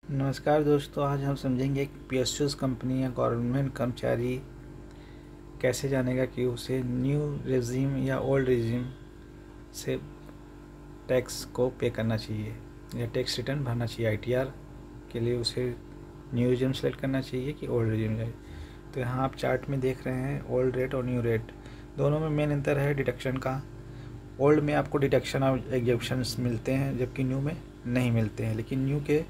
नमस्कार दोस्तों, आज हम समझेंगे एक पीएसयूज कंपनी या गवर्नमेंट कर्मचारी कैसे जानेगा कि उसे न्यू रेजिम या ओल्ड रेजिम से टैक्स को पे करना चाहिए या टैक्स रिटर्न भरना चाहिए। आईटीआर के लिए उसे न्यू रेजिम सेलेक्ट करना चाहिए कि ओल्ड रेजिम जाए। तो यहाँ आप चार्ट में देख रहे हैं ओल्ड रेट और न्यू रेट, दोनों में मेन अंतर है डिडक्शन का। ओल्ड में आपको डिडक्शन और एग्जेप्शंस मिलते हैं जबकि न्यू में नहीं मिलते हैं, लेकिन न्यू के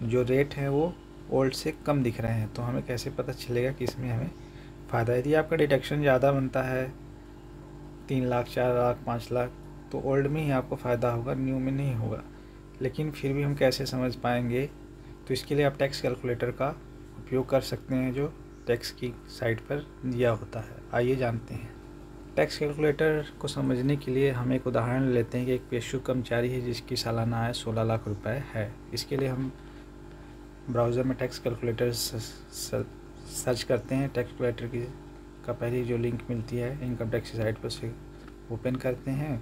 जो रेट हैं वो ओल्ड से कम दिख रहे हैं। तो हमें कैसे पता चलेगा कि इसमें हमें फ़ायदा है। यदि आपका डिडक्शन ज़्यादा बनता है 3 लाख 4 लाख 5 लाख तो ओल्ड में ही आपको फ़ायदा होगा, न्यू में नहीं होगा। लेकिन फिर भी हम कैसे समझ पाएंगे, तो इसके लिए आप टैक्स कैलकुलेटर का उपयोग कर सकते हैं जो टैक्स की साइट पर दिया होता है। आइए जानते हैं। टैक्स कैलकुलेटर को समझने के लिए हम एक उदाहरण लेते हैं कि एक पेशू कर्मचारी है जिसकी सालाना आय 16 लाख रुपए है। इसके लिए हम ब्राउज़र में टैक्स कैलकुलेटर सर्च करते हैं। टैक्स कैलकुलेटर की का पहली जो लिंक मिलती है इनकम टैक्स की साइट पर से ओपन करते हैं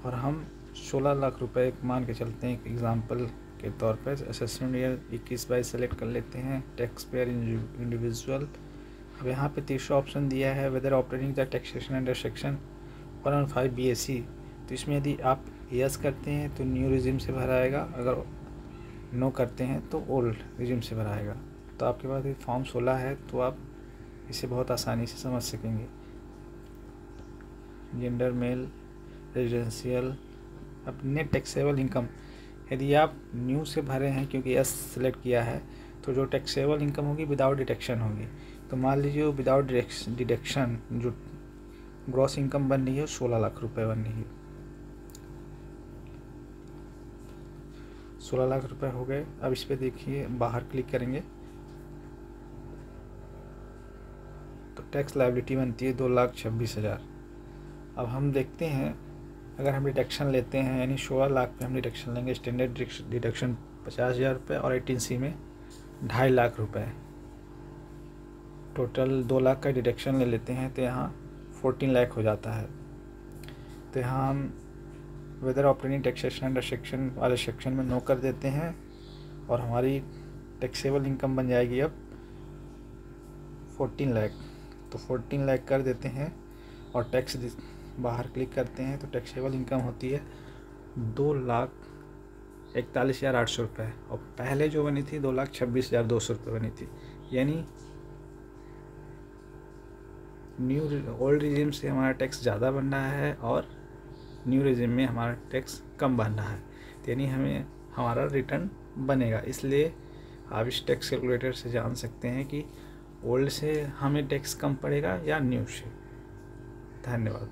और हम 16 लाख रुपए मान के चलते हैं। एक एग्जांपल के तौर पर असेसमेंट ईयर 21-22 सेलेक्ट कर लेते हैं। Tax payer individual. अब यहाँ पे तीसरा ऑप्शन दिया है whether operating the taxation under section 115 BAC। तो इसमें यदि आप यस करते हैं तो न्यू रिजिम से भराएगा, अगर नो करते हैं तो ओल्ड रिजिम से भराएगा। तो आपके पास ये फॉर्म 16 है तो आप इसे बहुत आसानी से समझ सकेंगे। Gender male, residential. अब नेट टैक्सेबल इनकम, यदि आप न्यू से भरे हैं क्योंकि यस सेलेक्ट किया है तो जो टैक्सेबल इनकम होगी विदाउट डिडक्शन होगी। तो मान लीजिए विदाउट डिडक्शन जो ग्रॉस इनकम बन रही है 16 लाख रुपए बन रही है। 16 लाख रुपए हो गए। अब इस पर देखिए, बाहर क्लिक करेंगे तो टैक्स लायबिलिटी बनती है 2,26,000। अब हम देखते हैं अगर हम डिडक्शन लेते हैं यानी 16 लाख पे हम डिडक्शन लेंगे, स्टैंडर्ड डिडक्शन 50,000 रुपये और 18C में 2.5 लाख रुपए, टोटल 2 लाख का डिडक्शन ले लेते हैं तो यहाँ 14 लाख हो जाता है। तो यहाँ हम whether operating taxation under section वाले सेक्शन में नो कर देते हैं और हमारी टैक्सेबल इनकम बन जाएगी अब 14 लाख। तो 14 लाख कर देते हैं और टैक्स बाहर क्लिक करते हैं तो टैक्सेबल इनकम होती है 2,41,800 रुपये और पहले जो बनी थी 2,26,200 रुपये बनी थी। यानी न्यू ओल्ड रिजिम से हमारा टैक्स ज़्यादा बन रहा है और न्यू रेजिम में हमारा टैक्स कम बन रहा है। तो यानी हमें हमारा रिटर्न बनेगा। इसलिए आप इस टैक्स कैलकुलेटर से जान सकते हैं कि ओल्ड से हमें टैक्स कम पड़ेगा या न्यू से। धन्यवाद।